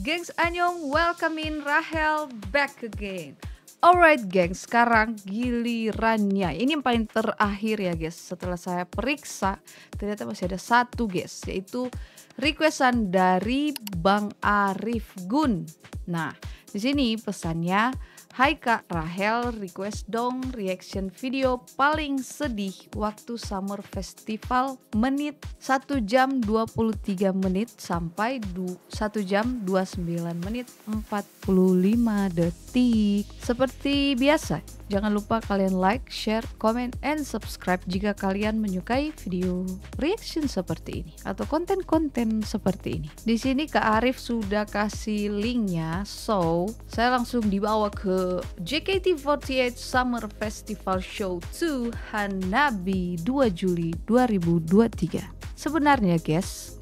Gengs Anyong, welcome in Rahel back again. Alright gengs, sekarang gilirannya. Ini yang paling terakhir ya guys. Setelah saya periksa, ternyata masih ada satu guys, yaitu requestan dari Bang Arif Gun. Nah, di sini pesannya, "Hai Kak Rahel, request dong reaction video paling sedih waktu Summer Festival menit 1 jam 23 menit sampai 1 jam 29 menit 45 detik." Seperti biasa, jangan lupa kalian like, share, comment, and subscribe jika kalian menyukai video reaction seperti ini atau konten-konten seperti ini. Di sini Kak Arif sudah kasih linknya, so saya langsung dibawa ke JKT48 Summer Festival Show 2 Hanabi 2 Juli 2023. Sebenarnya guys,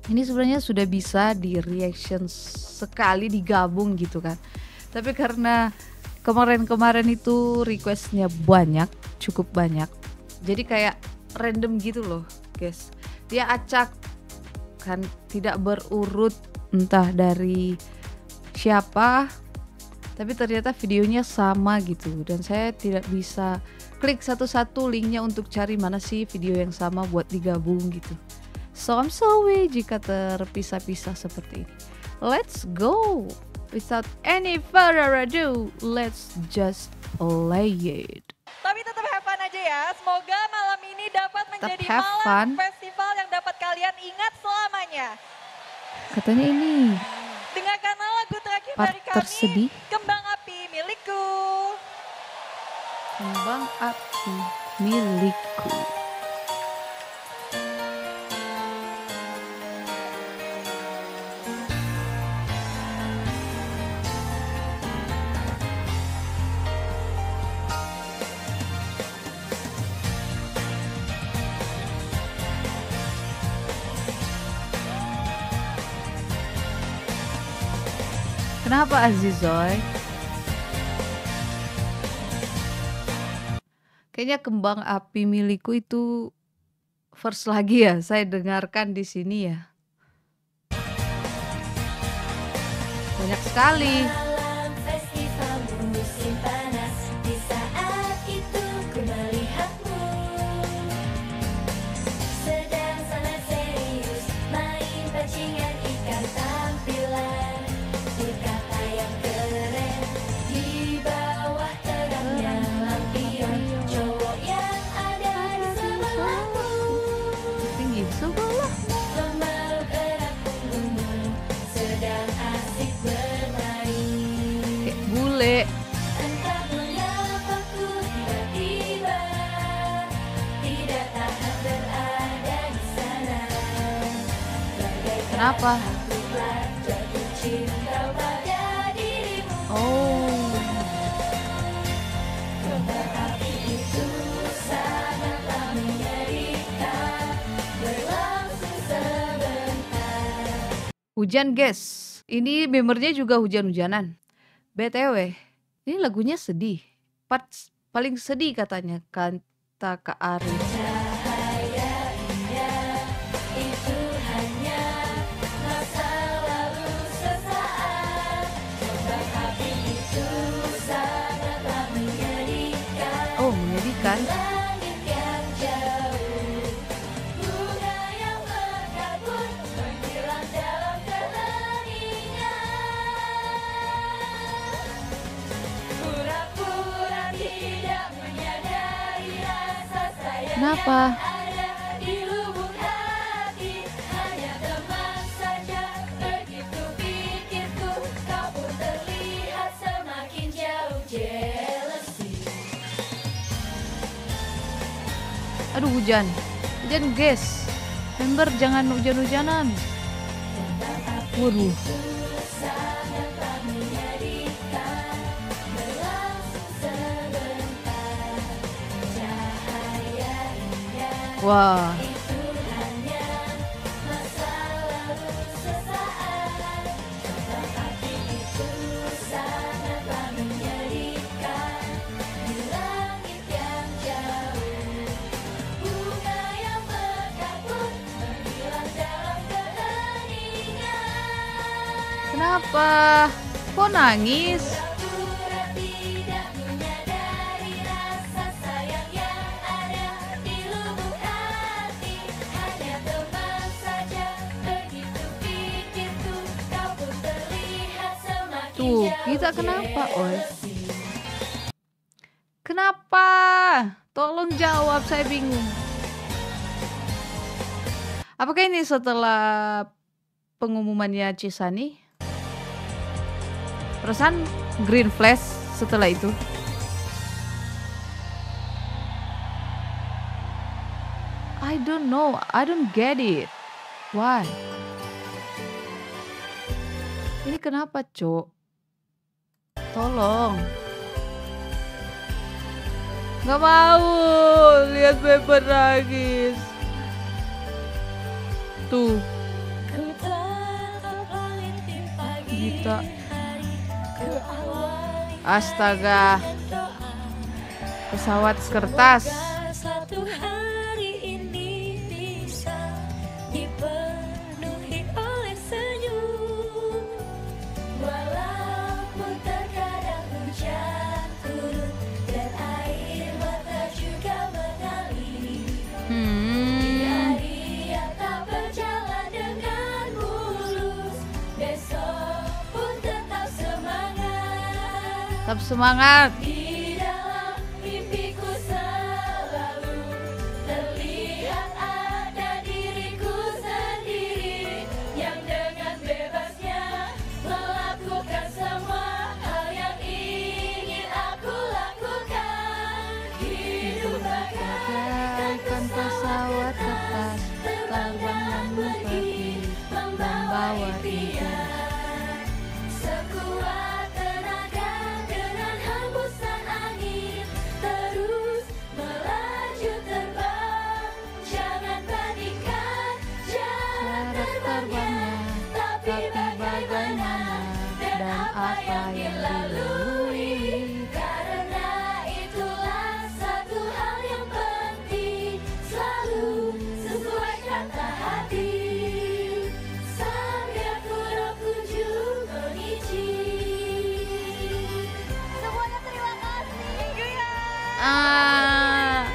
ini sebenarnya sudah bisa di reaction sekali digabung gitu kan. Tapi karena kemarin-kemarin itu requestnya banyak, cukup banyak. Jadi kayak random gitu loh guys. Dia acak kan, tidak berurut entah dari siapa, tapi ternyata videonya sama gitu. Dan saya tidak bisa klik satu-satu linknya untuk cari mana sih video yang sama buat digabung gitu. So I'm sorry jika terpisah-pisah seperti ini. Let's go! Without any further ado, let's just play it. Tapi tetap have fun aja ya. Semoga malam ini dapat menjadi have malam fun. festival yang dapat kalian ingat selamanya. Katanya ini Dengarkanlah lagu terakhir part dari kami, tersedih. Kembang Api Milikku. Kembang api milikku. Kenapa Azizoy? Kayaknya Kembang Api Milikku itu verse lagi ya, saya dengarkan di sini ya. Banyak sekali. Malam festival musim panas, di saat itu ku melihatmu sedang sangat serius main pancingan ikan. Tampilan berkata yang keren di bawah terangnya lampion cowok yang ada di sebelahmu Tinggi sebelah. memeluk erat punggungmu sedang asik bermain. Kayak bule. Entah mengapaku tiba-tiba tidak tahan berada di sana. Bagaikan Kenapa? aku telah jatuh cinta pada dirimu. Oh, Kembang api itu sangatlah mengerikan, berlangsung sebentar. hujan guys. Ini membernya juga hujan-hujanan. BTW, ini lagunya sedih. Part paling sedih katanya, kata Kak Arif. Cahaya indah itu hanya masa lalu sesaat. Kembang api itu sangatlah menyedihkan. Oh, menyedihkan. Langit yang jauh, bunga yang mekar pun menghilang dalam keheningan. Pura-pura tidak menyadari rasa sayang Kenapa? yang ada di lubuk hati. Hanya teman saja, begitu pikirku. Kau pun terlihat semakin jauh. Jealousy. Aduh, hujan. Hujan guys. Member jangan hujan-hujanan. Waduh. Sangatlah menyedihkan, berlangsung sebentar. Cahaya indah Wah, itu hanya masa lalu sesaat. Kembang api itu sangatlah menyedihkan, di langit yang jauh. Bunga yang mekar pun menghilang dalam keheningan. Kenapa? Kok nangis? Pura-pura tidak menyadari rasa sayang yang ada di lubuk hati. Hanya teman saja, begitu pikirku. Kau pun terlihat semakin Tuh, jauh kita kenapa, Oi? bersih. Kenapa? Tolong jawab, saya bingung. Apakah ini setelah pengumumannya Cisani? Perasaan green flash setelah itu. I don't know, I don't get it. Why? Ini kenapa, Cok? Tolong. Gak mau lihat Bebe nangis. Tuh, Ku tatap langit di pagi Gita. hari. Ku awali Astaga, doa. pesawat kertas. Semoga suatu hari ini bisa dipenuhi oleh senyum. Walaupun terkadang hujan turun dan air mata juga mengalir. Di hari yang tak berjalan dengan mulus, besok pun tetap semangat. Tetap semangat. Di dalam mimpiku selalu terlihat ada diriku sendiri yang dengan bebasnya melakukan semua hal yang ingin aku lakukan. Hidup bagaikan pesawat kertas, terbang dan pergi membawa impian. Sekuat tenaga dengan hembusan angin, terus melaju terbang. Jangan bandingkan jarak terbangnya, tapi bagaimana dan apa yang dilalui. Karena itulah satu hal yang penting, selalu sesuai kata hati. Samyaku rokuju konichi. Semuanya terima kasih. Ah,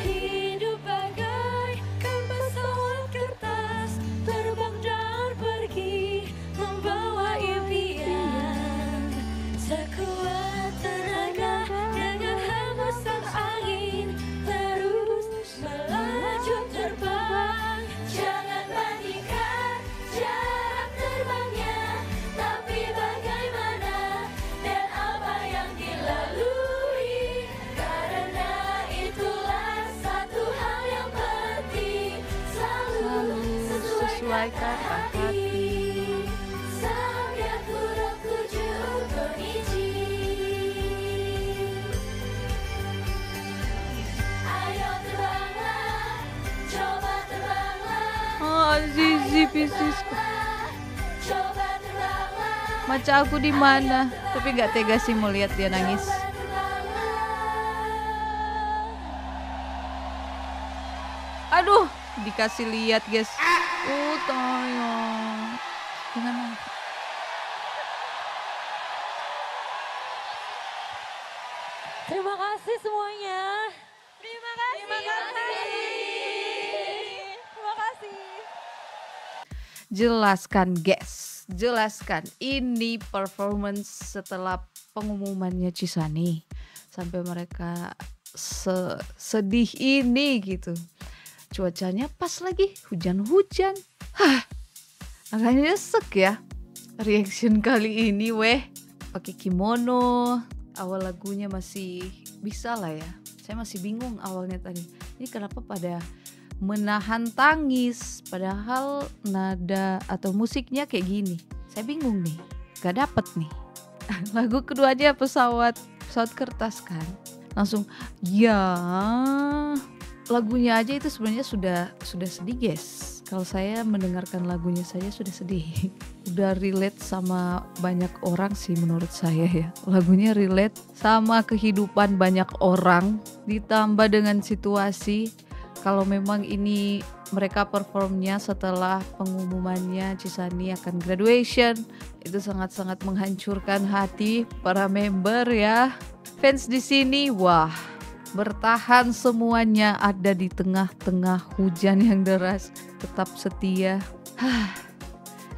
Hidup bagaikan pesawat kertas, terbang dan pergi membawa impian. Sekuat tenaga dengan hembusan angin, terus melaju terbang. Jangan bandingkan jarak terbangnya, tapi bagaimana dan apa yang dilalui. Karena itulah satu hal yang penting, selalu sesuai kata hati. Samyaku rokuju konichi. Ayo terbanglah, coba terbanglah. oh, Zizi Piscisku. Coba terbanglah. Maca aku di mana? Tapi nggak tega sih mau lihat dia nangis. Aduh, dikasih lihat guys. Tolong. Jangan. Terima kasih semuanya. Terima kasih. Terima kasih. Terima kasih. Jelaskan guys, jelaskan ini performance setelah pengumumannya Cisani sampai mereka sedih ini gitu. Cuacanya pas lagi hujan-hujan. Hah, agak nyesek ya reaction kali ini weh. Pakai kimono, awal lagunya masih bisa lah ya. Saya masih bingung awalnya tadi. Ini kenapa pada menahan tangis padahal nada atau musiknya kayak gini. Saya bingung nih, gak dapet nih. Lagu keduanya pesawat kertas kan. Langsung ya, lagunya aja itu sebenarnya sudah sedih guys. Kalau saya mendengarkan lagunya saja sudah sedih. Udah relate sama banyak orang sih menurut saya ya. Lagunya relate sama kehidupan banyak orang ditambah dengan situasi kalau memang ini mereka performnya setelah pengumumannya Cisani akan graduation, itu sangat-sangat menghancurkan hati para member ya. Fans di sini, wah, bertahan semuanya ada di tengah-tengah hujan yang deras, tetap setia.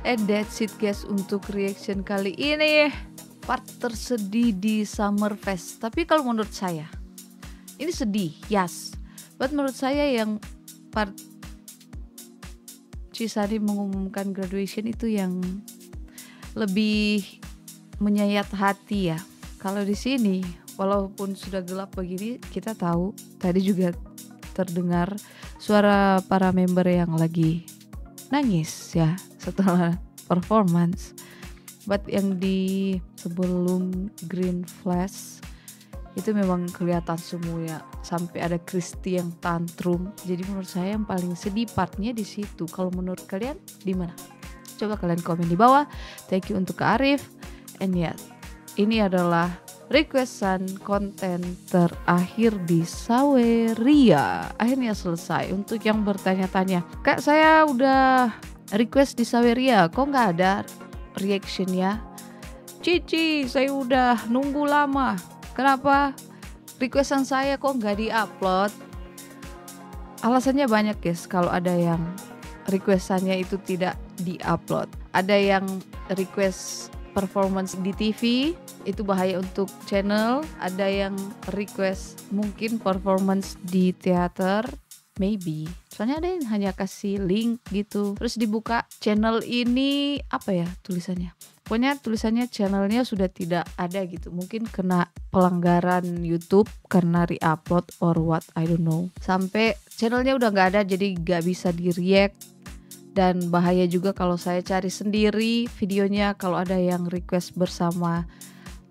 And that's it guys untuk reaction kali ini. Part tersedih di Summerfest. Tapi kalau menurut saya, ini sedih, yes. But menurut saya yang part Cisani mengumumkan graduation itu yang lebih menyayat hati ya. Kalau di sini, walaupun sudah gelap begini, kita tahu tadi juga terdengar suara para member yang lagi nangis ya setelah performance. But yang di sebelum Green Flash itu memang kelihatan semua, sampai ada Christy yang tantrum. Jadi menurut saya yang paling sedih partnya di situ. Kalau menurut kalian di mana? Coba kalian komen di bawah. Thank you untuk Kak Arif. And ya, ini adalah requestan konten terakhir di Saweria. Akhirnya selesai. Untuk yang bertanya-tanya, Kak saya udah request di Saweria, kok nggak ada reactionnya? Cici, saya udah nunggu lama. Kenapa requestan saya kok nggak di-upload? Alasannya banyak guys. Kalau ada yang requestannya itu tidak di-upload, ada yang request performance di TV, itu bahaya untuk channel. Ada yang request mungkin performance di teater, maybe. Soalnya ada yang hanya kasih link gitu, terus dibuka channel ini, apa ya tulisannya? Pokoknya tulisannya channelnya sudah tidak ada gitu. Mungkin kena pelanggaran YouTube karena re-upload or what, I don't know. Sampai channelnya udah gak ada, jadi gak bisa di-react. Dan bahaya juga kalau saya cari sendiri videonya, kalau ada yang request bersama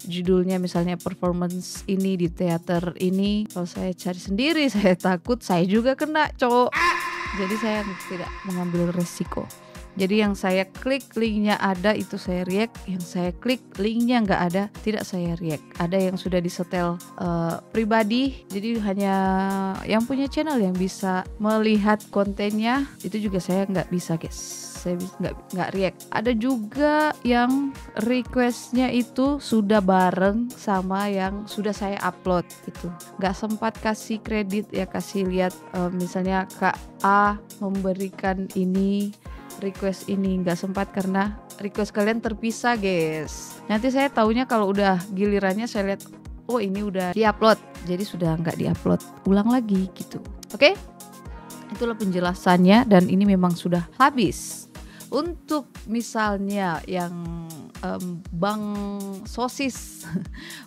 judulnya misalnya performance ini di teater ini, kalau saya cari sendiri saya takut saya juga kena cowok. Jadi saya tidak mengambil resiko. Jadi yang saya klik linknya ada itu saya react, yang saya klik linknya nggak ada tidak saya react. Ada yang sudah disetel pribadi, jadi hanya yang punya channel yang bisa melihat kontennya. Itu juga saya nggak bisa guys, saya nggak react. Ada juga yang requestnya itu sudah bareng sama yang sudah saya upload, itu nggak sempat kasih kredit ya, kasih lihat misalnya Kak A memberikan ini request ini, nggak sempat karena request kalian terpisah guys. Nanti saya taunya kalau udah gilirannya saya lihat, oh ini udah diupload, jadi sudah nggak diupload ulang lagi gitu. Oke? Itulah penjelasannya dan ini memang sudah habis. Untuk misalnya yang Bang Sosis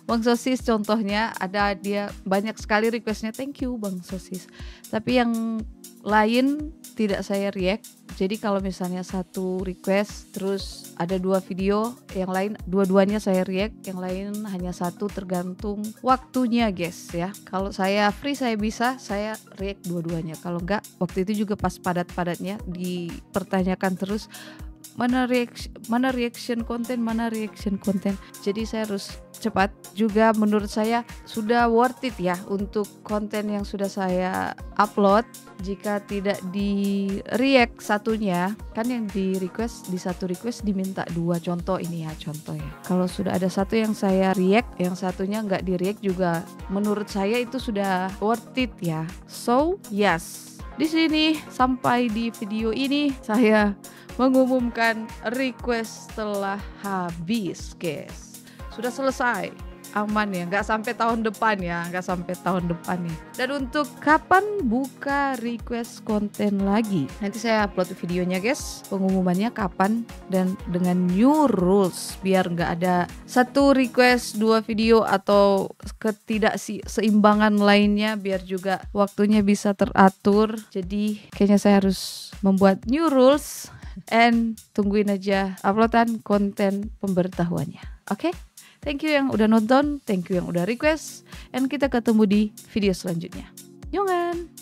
Bang Sosis contohnya, ada dia banyak sekali requestnya, thank you Bang Sosis. Tapi yang lain tidak saya react. Jadi kalau misalnya satu request terus ada 2 video, yang lain dua-duanya saya react, yang lain hanya satu, tergantung waktunya guys ya. Kalau saya free saya bisa saya react dua-duanya. Kalau enggak, waktu itu juga pas padat-padatnya dipertanyakan terus mana reaction konten. Jadi saya harus cepat juga. Menurut saya sudah worth it ya untuk konten yang sudah saya upload. Jika tidak di react satunya, kan yang di request, di satu request diminta 2, contoh ini ya, contoh ya. Kalau sudah ada satu yang saya react, yang satunya nggak di react juga, menurut saya itu sudah worth it ya. So yes, di sini sampai di video ini saya mengumumkan request telah habis guys. Sudah selesai, aman ya, nggak sampai tahun depan ya, nggak sampai tahun depan nih. Dan untuk kapan buka request konten lagi, nanti saya upload videonya guys, pengumumannya kapan dan dengan new rules, biar nggak ada satu request 2 video atau ketidakseimbangan lainnya, biar juga waktunya bisa teratur. Jadi kayaknya saya harus membuat new rules. And tungguin aja uploadan konten pemberitahuannya. Oke? Thank you yang udah nonton, thank you yang udah request, and kita ketemu di video selanjutnya. Yongan!